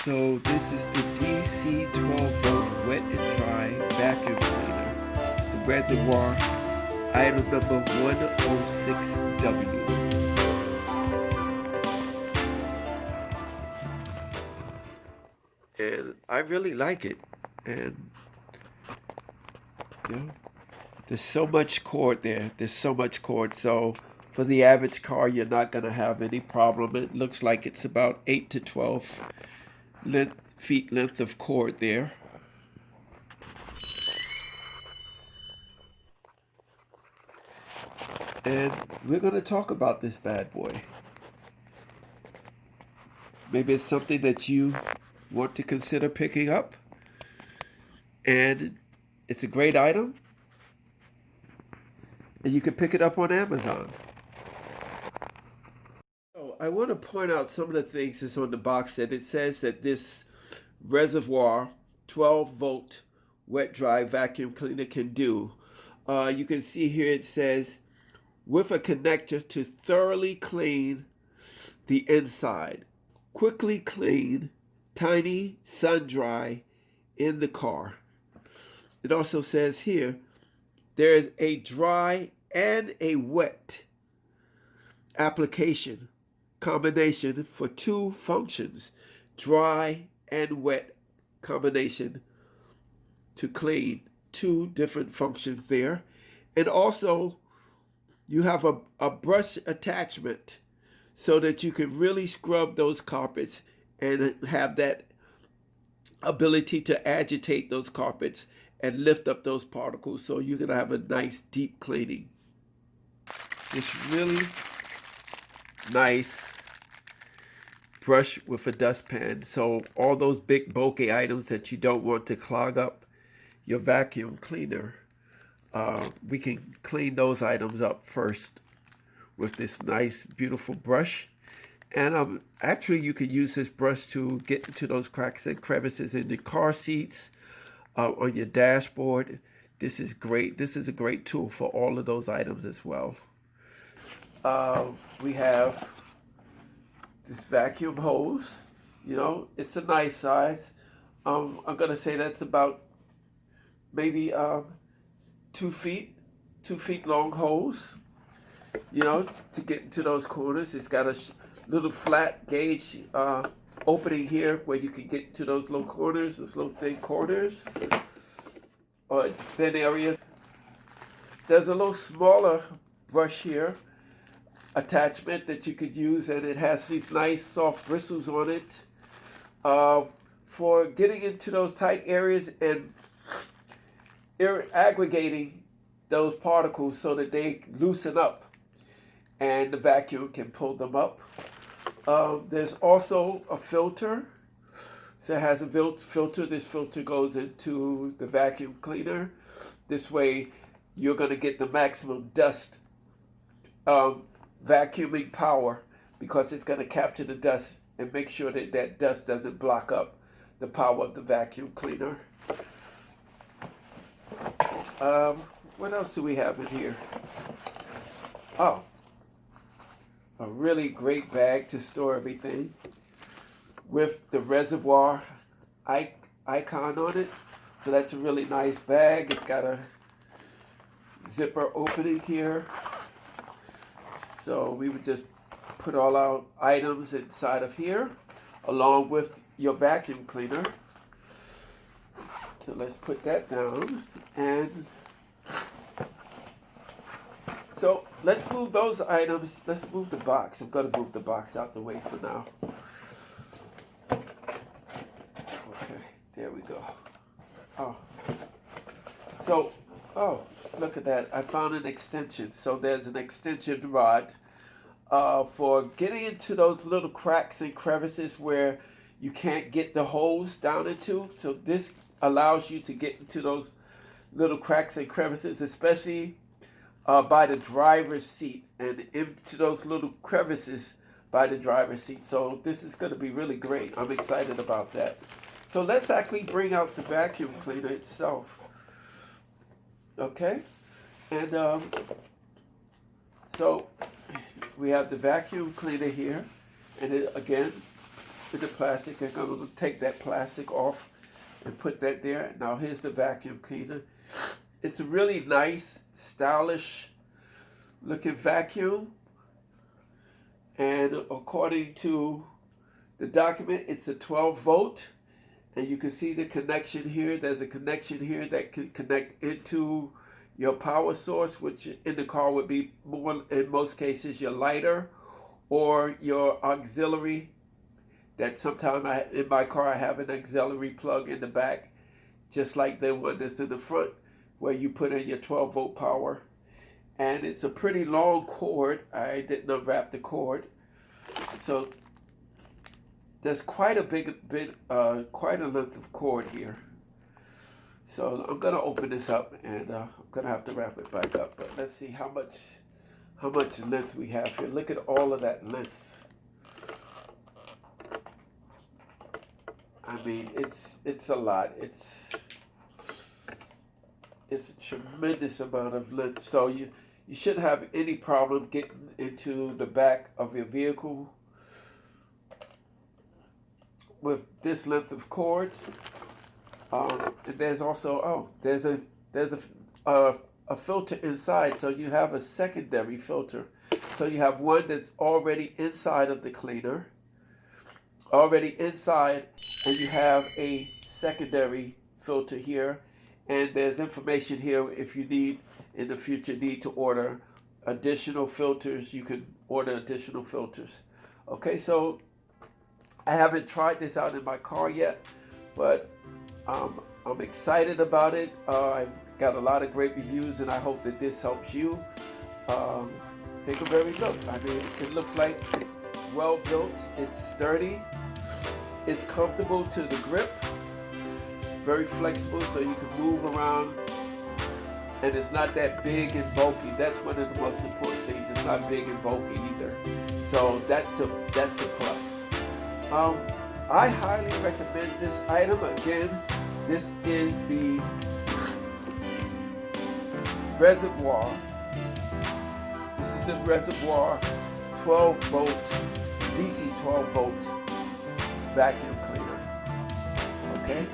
So this is the DC 12-volt wet and dry vacuum cleaner, the Reserwa, item number 106W. And I really like it. And you know, there's so much cord there. There's so much cord. So for the average car, you're not going to have any problem. It looks like it's about 8 to 12 feet length of cord there. And we're going to talk about this bad boy. Maybe it's something that you want to consider picking up. And it's a great item. And you can pick it up on Amazon. So I want to point out some of the things that's on the box that it says that this Reserwa 12-volt wet dry vacuum cleaner can do. You can see here it says with a connector to thoroughly clean the inside. Quickly clean, tiny, sun dry in the car. It also says here, there is a dry and a wet application combination for two functions, dry and wet combination to clean, two different functions there. And also you have a brush attachment so that you can really scrub those carpets and have that ability to agitate those carpets and lift up those particles so you're going to have a nice deep cleaning. It's really nice brush with a dustpan. So all those big bulky items that you don't want to clog up your vacuum cleaner, we can clean those items up first with this nice beautiful brush. And actually you can use this brush to get into those cracks and crevices in the car seats, on your dashboard. This is great. This is a great tool for all of those items as well. We have this vacuum hose. You know, it's a nice size. I'm gonna say that's about maybe 2 feet long hose. You know, to get into those corners. It's got a little flat gauge opening here where you can get to those little corners, those little thin corners or thin areas. There's a little smaller brush here attachment that you could use, and it has these nice soft bristles on it for getting into those tight areas and aggregating those particles so that they loosen up and the vacuum can pull them up. There's also a filter. So it has a filter. This filter goes into the vacuum cleaner. This way you're going to get the maximum dust vacuuming power, because it's going to capture the dust and make sure that that dust doesn't block up the power of the vacuum cleaner. What else do we have in here? Oh, a really great bag to store everything with the Reserwa icon on it. So that's a really nice bag. It's got a zipper opening here. So we would just put all our items inside of here along with your vacuum cleaner. So let's put that down. And so let's move those items. Let's move the box. I'm going to move the box out the way for now. Okay, there we go. Oh. So, look at that. I found an extension. So there's an extension rod for getting into those little cracks and crevices where you can't get the hose down into. So this allows you to get into those little cracks and crevices, especially by the driver's seat and into those little crevices by the driver's seat. So this is going to be really great. I'm excited about that. So let's actually bring out the vacuum cleaner itself. Okay, and so we have the vacuum cleaner here, and it, again, in the plastic. I'm going to take that plastic off and put that there. Now here's the vacuum cleaner. It's a really nice, stylish looking vacuum. And according to the document, it's a 12 volt. And you can see the connection here. There's a connection here that can connect into your power source, which in the car would be more, in most cases, your lighter or your auxiliary. That sometimes in my car I have an auxiliary plug in the back, just like the one that's in the front, where you put in your 12 volt power. And it's a pretty long cord. I didn't unwrap the cord, so there's quite a quite a length of cord here. So I'm gonna open this up, and I'm gonna have to wrap it back up. But let's see how much length we have here. Look at all of that length. I mean, it's a lot. It's a tremendous amount of length. So you shouldn't have any problem getting into the back of your vehicle with this length of cord. And there's also there's a filter inside, so you have a secondary filter. So you have one that's already inside of the cleaner, already inside, and you have a secondary filter here. And there's information here if you need in the future to order additional filters. You can order additional filters. Okay, so I haven't tried this out in my car yet, but I'm excited about it. I've got a lot of great reviews, and I hope that this helps you. Take a very look. I mean, it looks like it's well built. It's sturdy. It's comfortable to the grip. Very flexible, so you can move around, and it's not that big and bulky. That's one of the most important things. It's not big and bulky either, so that's a plus. I highly recommend this item. Again, this is the Reserwa. This is the Reserwa 12 volt DC 12 volt vacuum cleaner. Okay.